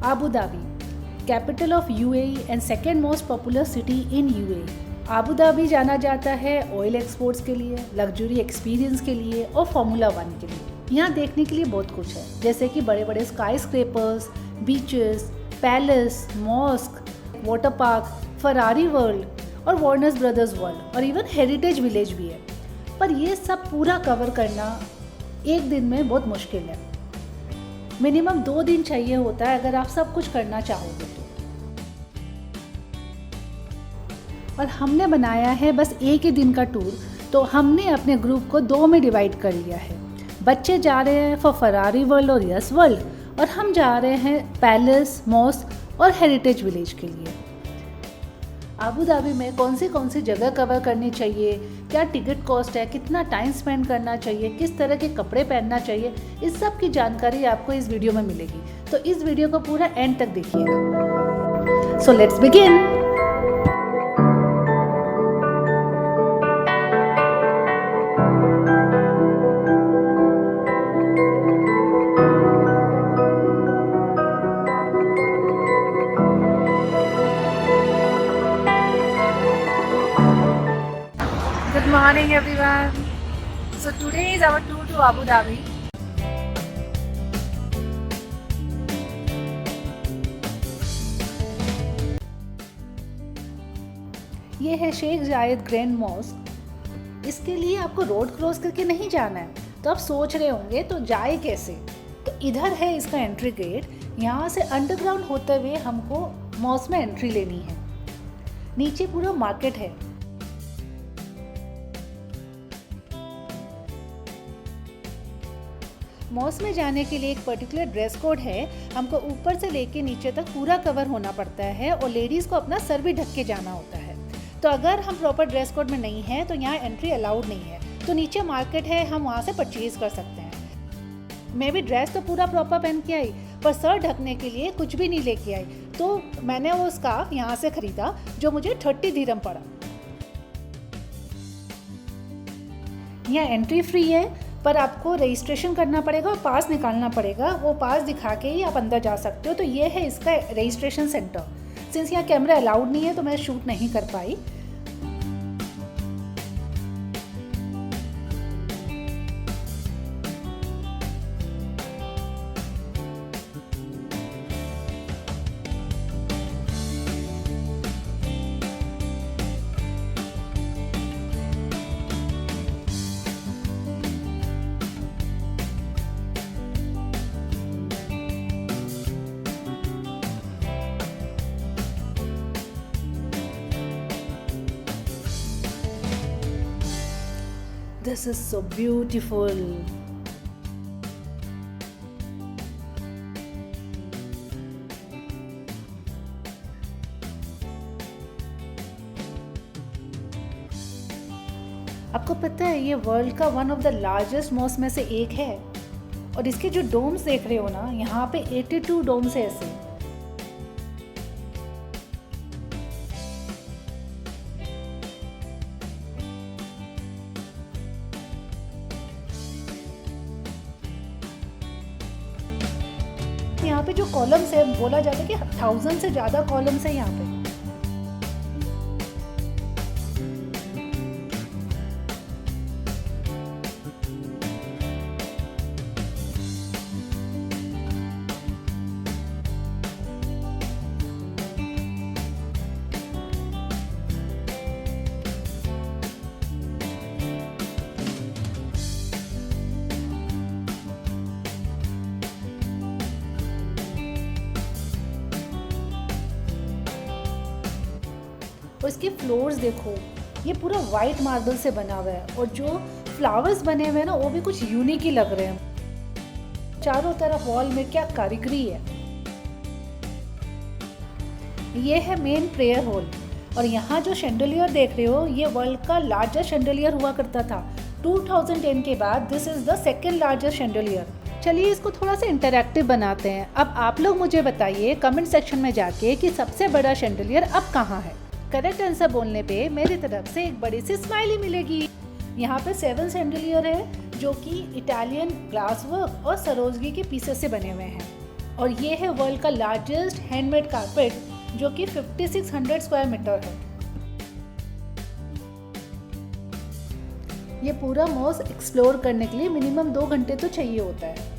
Abu Dhabi, capital of UAE and second most popular city in UAE. Abu Dhabi जाना जाता है oil exports के लिए, luxury experience के लिए और फार्मूला 1 के लिए। यहाँ देखने के लिए बहुत कुछ है, जैसे कि बड़े बड़े skyscrapers, beaches, palace, mosque, water park, Ferrari world और वार्नर ब्रदर्स वर्ल्ड और इवन हेरिटेज विलेज भी है। पर ये सब पूरा कवर करना एक दिन में बहुत मुश्किल है। मिनिमम 2 दिन चाहिए होता है अगर आप सब कुछ करना चाहोगे तो। और हमने बनाया है बस एक ही दिन का टूर, तो हमने अपने ग्रुप को 2 में डिवाइड कर लिया है। बच्चे जा रहे हैं फॉर फरारी वर्ल्ड और यस वर्ल्ड और हम जा रहे हैं पैलेस, मॉस्क और हेरिटेज विलेज के लिए। आबू धाबी में कौन सी जगह कवर करनी चाहिए, क्या टिकट कॉस्ट है, कितना टाइम स्पेंड करना चाहिए, किस तरह के कपड़े पहनना चाहिए, इस सब की जानकारी आपको इस वीडियो में मिलेगी। तो इस वीडियो को पूरा एंड तक देखिएगा। So let's begin. Good morning everyone. So today is our tour to Abu Dhabi. ये है शेख जायद ग्रैंड मॉस्क। इसके लिए आपको रोड क्रॉस करके नहीं जाना है, तो आप सोच रहे होंगे तो जाए कैसे। तो इधर है इसका एंट्री गेट। यहाँ से अंडरग्राउंड होते हुए हमको मॉस्क में एंट्री लेनी है। नीचे पूरा मार्केट है। मॉस्क में जाने के लिए एक पर्टिकुलर ड्रेस कोड है। हमको ऊपर से लेके नीचे तक पूरा कवर होना पड़ता है और लेडीज़ को अपना सर भी ढक के जाना होता है। तो अगर हम प्रॉपर ड्रेस कोड में नहीं हैं तो यहाँ एंट्री अलाउड नहीं है। तो नीचे मार्केट है, हम वहाँ से परचेज़ कर सकते हैं। मैं भी ड्रेस तो पूरा प्रॉपर पहन के आई, पर सर ढकने के लिए कुछ भी नहीं लेके आई। तो मैंने वो स्कार्फ यहाँ से ख़रीदा जो मुझे 30 दिरहम पड़ा। यहाँ एंट्री फ्री है, पर आपको रजिस्ट्रेशन करना पड़ेगा और पास निकालना पड़ेगा। वो पास दिखा के ही आप अंदर जा सकते हो। तो ये है इसका रजिस्ट्रेशन सेंटर। सिंस यहाँ कैमरा अलाउड नहीं है तो मैं शूट नहीं कर पाई। This is so beautiful. आपको पता है ये वर्ल्ड का one of the largest mosque में से एक है। और इसके जो डोम्स देख रहे हो ना, यहाँ पे 82 डोम्स है ऐसे। यहाँ पे जो कॉलम्स है, बोला जाता है कि 1000 से ज़्यादा कॉलम्स है यहाँ पे। और इसके फ्लोर्स देखो, ये पूरा वाइट मार्बल से बना हुआ है और जो फ्लावर्स बने हुए हैं ना, वो भी कुछ यूनिक ही लग रहे हैं। चारों तरफ वॉल में क्या कारीगरी है। ये है मेन प्रेयर हॉल और यहाँ जो शैंडलियर देख रहे हो, ये वर्ल्ड का लार्जेस्ट शैंडलियर हुआ करता था। 2010 के बाद this is the second largest chandelier. चलिए इसको थोड़ा सा इंटरैक्टिव बनाते हैं। अब आप लोग मुझे बताइए कमेंट सेक्शन में जाके कि सबसे बड़ा शैंडलियर अब कहाँ है। करेक्ट आंसर बोलने पे मेरी तरफ से एक बड़ी सी स्माइली मिलेगी। यहाँ पे 7 शैंडलियर है जो कि इटालियन ग्लास वर्क और सरोजगी के पीसेस से बने हुए हैं। और ये है वर्ल्ड का लार्जेस्ट हैंडमेड कारपेट जो कि 5600 स्क्वायर मीटर है। ये पूरा मॉल एक्सप्लोर करने के लिए मिनिमम 2 घंटे तो चाहिए होता है।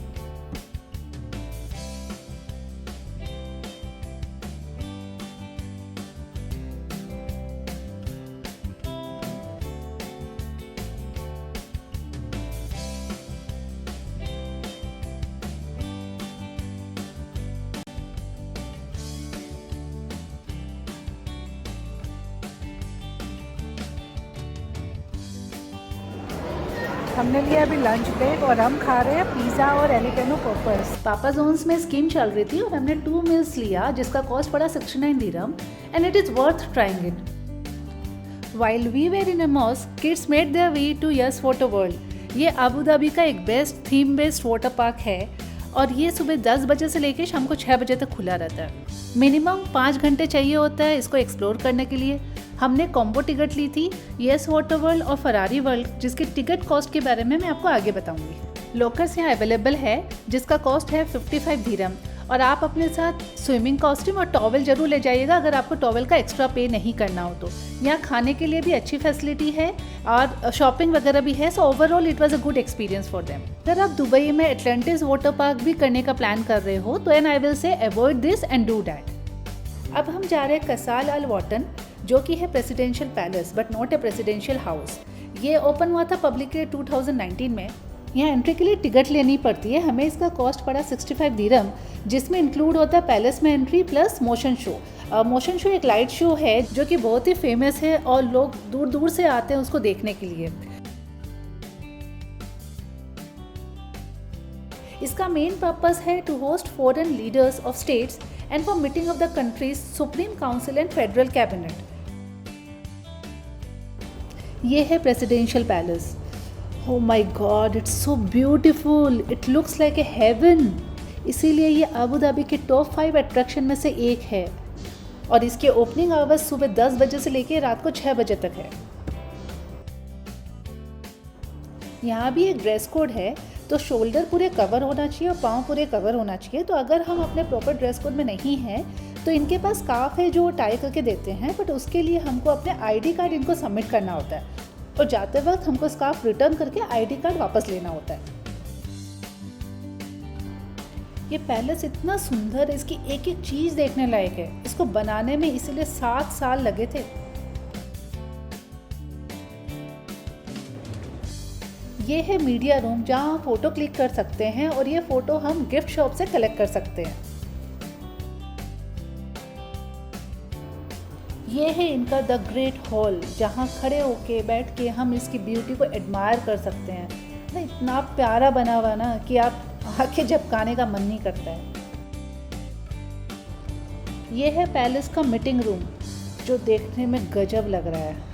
हमने लिया अभी लंच ब्रेक और हम खा रहे हैं पिज़्ज़ा और एलिपेनो पॉपर्स। पापा जोन्स में स्कीम चल रही थी और हमने 2 मील्स लिया जिसका कॉस्ट पड़ा 69 दिरहम and it is worth trying it. While we were in a mosque, kids made their way to Yas water world. ये अबू धाबी का एक best theme based water park है और ये सुबह 10 बजे से लेकर शाम को 6 बजे तक खुला रहता है। मिनिमम 5 घंटे चाहिए होता है इसको एक्सप्लोर करने के लिए। हमने कॉम्बो टिकट ली थी यस वाटर वर्ल्ड और फरारी वर्ल्ड, जिसकी टिकट कॉस्ट के बारे में मैं आपको आगे बताऊंगी। लॉकर्स यहाँ अवेलेबल है जिसका कॉस्ट है 55 दिरहम और आप अपने साथ स्विमिंग कॉस्ट्यूम और टॉवल जरूर ले जाइएगा अगर आपको टॉवल का एक्स्ट्रा पे नहीं करना हो तो। यहाँ खाने के लिए भी अच्छी फैसिलिटी है और शॉपिंग वगैरह भी है, so overall it was a good experience for them. अगर आप दुबई में एटलांटिस वाटर पार्क भी करने का प्लान कर रहे हो तो and I will say avoid this and do that. अब हम जा रहे हैं कसाल अल वॉटन जो कि है presidential palace but not a presidential house. ये ओपन हुआ था पब्लिक के 2019 में। यहाँ एंट्री के लिए टिकट लेनी पड़ती है। हमें इसका कॉस्ट पड़ा 65 दिरहम जिसमें इंक्लूड होता है पैलेस में entry plus motion show. Motion show एक लाइट शो है जो कि बहुत ही फेमस है और लोग दूर दूर से आते हैं उसको देखने के लिए। इसका मेन पर्पस है to host foreign leaders of states and for meeting of the countries supreme council and federal cabinet. ये है presidential palace. Oh my God, it's so beautiful. It looks like a heaven. इसीलिए ये अबू Dhabi के top 5 attraction में से एक है और इसके ओपनिंग आवर्स सुबह 10 बजे से लेकर रात को 6 बजे तक है। यहाँ भी एक ड्रेस कोड है तो शोल्डर पूरे कवर होना चाहिए और पाँव पूरे कवर होना चाहिए। तो अगर हम अपने प्रॉपर ड्रेस कोड में नहीं हैं तो इनके पास स्कार्फ है जो टाई करके देते हैं, बट उसके लिए हमको अपने आईडी कार्ड इनको सबमिट करना होता है और जाते वक्त हमको स्कार्फ रिटर्न करके आईडी कार्ड वापस लेना होता है। ये पैलेस इतना सुंदर है, इसकी एक एक चीज़ देखने लायक है। इसको बनाने में इसीलिए 7 साल लगे थे। ये है मीडिया रूम जहाँ हम फ़ोटो क्लिक कर सकते हैं और ये फ़ोटो हम गिफ्ट शॉप से कलेक्ट कर सकते हैं। ये है इनका द ग्रेट हॉल जहाँ खड़े होके बैठ के हम इसकी ब्यूटी को एडमायर कर सकते हैं ना। इतना प्यारा बना हुआ ना कि आप आंखें झपकाने का मन नहीं करता है। ये है पैलेस का मीटिंग रूम जो देखने में गजब लग रहा है।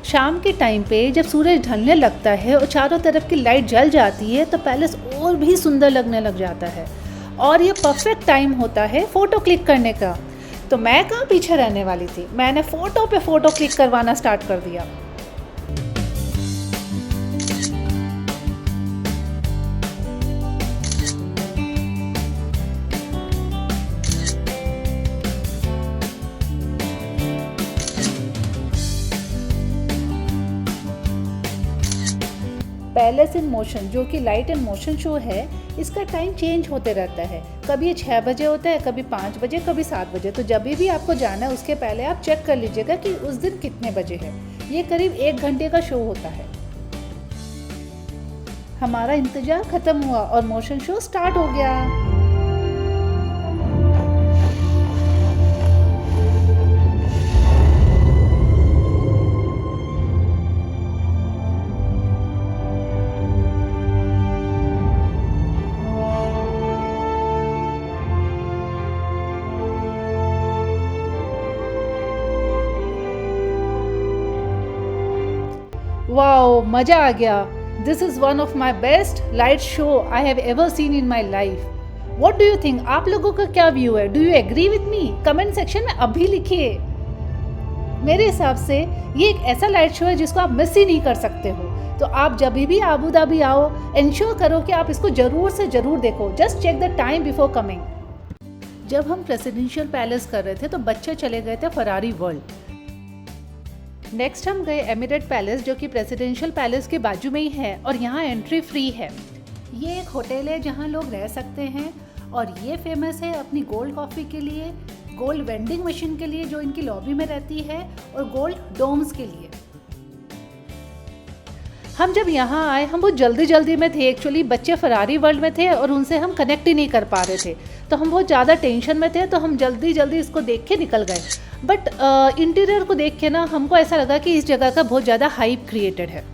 शाम के टाइम पे जब सूरज ढलने लगता है और चारों तरफ की लाइट जल जाती है तो पैलेस और भी सुंदर लगने लग जाता है और ये परफेक्ट टाइम होता है फ़ोटो क्लिक करने का। तो मैं कहाँ पीछे रहने वाली थी, मैंने फ़ोटो पे फ़ोटो क्लिक करवाना स्टार्ट कर दिया। पैलेस इन मोशन जो कि लाइट एंड मोशन शो है, इसका टाइम चेंज होते रहता है। कभी ये 6 बजे होता है, कभी 5 बजे, कभी 7 बजे। तो जब भी आपको जाना है उसके पहले आप चेक कर लीजिएगा कि उस दिन कितने बजे है। ये करीब 1 घंटे का शो होता है। हमारा इंतजार खत्म हुआ और मोशन शो स्टार्ट हो गया। वाओ, मजा आ गया। This is one of my best light show I have ever seen in my life. What do you think? आप लोगों का क्या व्यू है? Do you agree with me? Comment section में अभी लिखिए। मेरे हिसाब से ये एक ऐसा लाइट शो है जिसको आप मिस ही नहीं कर सकते हो। तो आप जब भी आबू धाबी आओ, इंश्योर करो कि आप इसको जरूर से जरूर देखो। Just check the time before coming. जब हम प्रेसिडेंशियल पैलेस कर रहे थे तो बच्चे चले गए थे फरारी वर्ल्ड। नेक्स्ट हम गए एमिरेट पैलेस जो कि प्रेसिडेंशियल पैलेस के बाजू में ही है और यहाँ एंट्री फ्री है। ये एक होटल है जहाँ लोग रह सकते हैं और ये फेमस है अपनी गोल्ड कॉफ़ी के लिए, गोल्ड वेंडिंग मशीन के लिए जो इनकी लॉबी में रहती है और गोल्ड डोम्स के लिए। हम जब यहाँ आए हम बहुत जल्दी में थे। एक्चुअली बच्चे फरारी वर्ल्ड में थे और उनसे हम कनेक्ट ही नहीं कर पा रहे थे, तो हम बहुत ज़्यादा टेंशन में थे। तो हम जल्दी इसको देख के निकल गए। बट इंटीरियर को देख के ना हमको ऐसा लगा कि इस जगह का बहुत ज़्यादा हाइप क्रिएटेड है।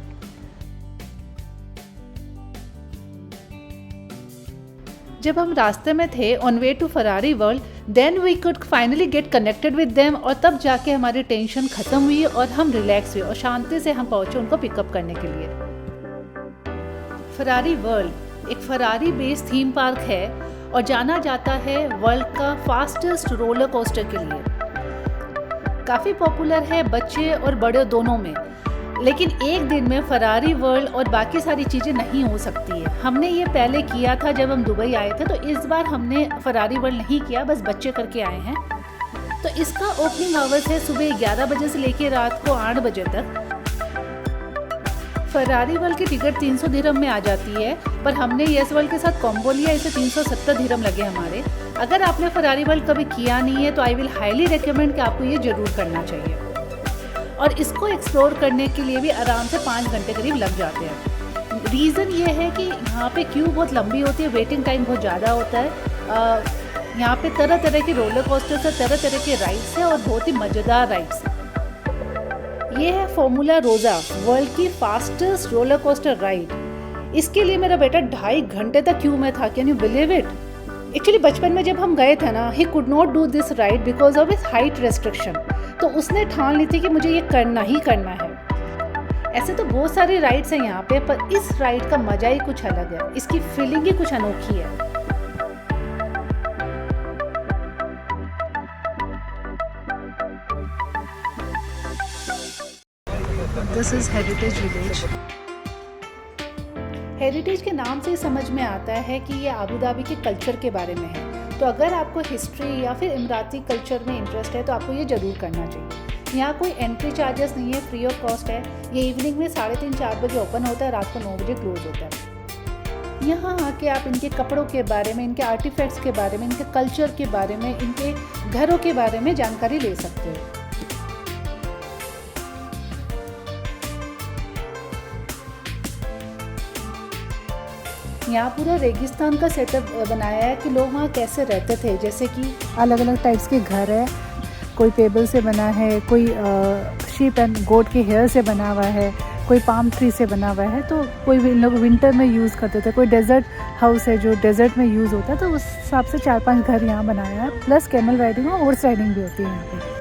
जब हम रास्ते में थे on way to Ferrari world, then we could finally get connected with them और तब जाके हमारी टेंशन खत्म हुई और हम रिलैक्स हुए और शांति से हम पहुंचे उनको पिकअप करने के लिए। फरारी वर्ल्ड एक फरारी बेस्ड थीम पार्क है और जाना जाता है वर्ल्ड का फास्टेस्ट रोलर कोस्टर के लिए। काफ़ी पॉपुलर है बच्चे और बड़े दोनों में, लेकिन एक दिन में फरारी वर्ल्ड और बाकी सारी चीज़ें नहीं हो सकती है। हमने ये पहले किया था जब हम दुबई आए थे, तो इस बार हमने फरारी वर्ल्ड नहीं किया, बस बच्चे करके आए हैं। तो इसका ओपनिंग आवर्स है सुबह 11 बजे से लेकर रात को 8 बजे तक। फरारी वर्ल्ड की टिकट 300 दिरहम में आ जाती है, पर हमने येस वर्ल्ड के साथ कॉम्बो लिया, इसे 370 दिरहम लगे हमारे। अगर आपने फरारी वर्ल्ड कभी किया नहीं है तो आई विल हाईली रिकमेंड कि आपको ये ज़रूर करना चाहिए। और इसको एक्सप्लोर करने के लिए भी आराम से 5 घंटे करीब लग जाते हैं। रीज़न ये है कि यहाँ पे क्यू बहुत लंबी होती है, वेटिंग टाइम बहुत ज़्यादा होता है। यहाँ पे तरह तरह के रोलर कोस्टर्स है, तरह तरह के राइड्स हैं और बहुत ही मज़ेदार राइड्स हैं। ये है फॉर्मूला रोज़ा, वर्ल्ड की फास्टेस्ट रोलर कोस्टर राइड। इसके लिए मेरा बेटा 2.5 घंटे तक क्यू में था। Can you believe it? Actually बचपन में जब हम गए थे ना, he could not do this ride because of his height restriction. तो उसने ठान ली थी कि मुझे ये करना ही करना है। ऐसे तो बहुत सारी राइड्स हैं यहाँ पे, पर इस राइड का मजा ही कुछ अलग है, इसकी फीलिंग ही कुछ अनोखी है। This is heritage village. Heritage के नाम से समझ में आता है कि ये आबू धाबी के कल्चर के बारे में है। तो अगर आपको हिस्ट्री या फिर इमराती कल्चर में इंटरेस्ट है तो आपको ये ज़रूर करना चाहिए। यहाँ कोई एंट्री चार्जेस नहीं है, फ्री ऑफ कॉस्ट है। ये इवनिंग में 3:30-4 बजे ओपन होता है, रात को 9 बजे क्लोज होता है। यहाँ आके आप इनके कपड़ों के बारे में, इनके आर्टिफैक्ट्स के बारे में, इनके कल्चर के बारे में, इनके घरों के बारे में जानकारी ले सकते हो। यहाँ पूरा रेगिस्तान का सेटअप बनाया है कि लोग वहाँ कैसे रहते थे। जैसे कि अलग अलग टाइप्स के घर है, कोई पेबल से बना है, कोई शीप एंड गोट के हेयर से बना हुआ है, कोई पाम ट्री से बना हुआ है। तो कोई इन लोग विंटर में यूज़ करते थे। कोई डेजर्ट हाउस है जो डेजर्ट में यूज़ होता है, तो उस हिसाब से 4-5 घर यहाँ बनाया है। प्लस कैमल राइडिंग और हॉर्स राइडिंग भी होती है यहाँ पे।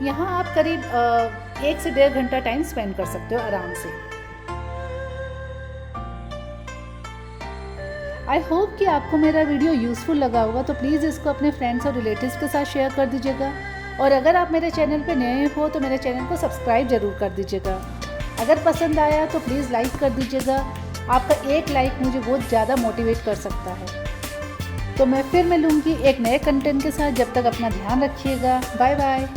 यहाँ आप करीब 1 से 1.5 घंटा टाइम स्पेंड कर सकते हो आराम से। आई होप कि आपको मेरा वीडियो यूज़फुल लगा होगा, तो प्लीज़ इसको अपने फ्रेंड्स और रिलेटिव्स के साथ शेयर कर दीजिएगा। और अगर आप मेरे चैनल पे नए हो तो मेरे चैनल को सब्सक्राइब ज़रूर कर दीजिएगा। अगर पसंद आया तो प्लीज़ लाइक कर दीजिएगा। आपका एक लाइक मुझे बहुत ज़्यादा मोटिवेट कर सकता है। तो मैं फिर मिलूँगी एक नए कंटेंट के साथ। जब तक अपना ध्यान रखिएगा। Bye bye.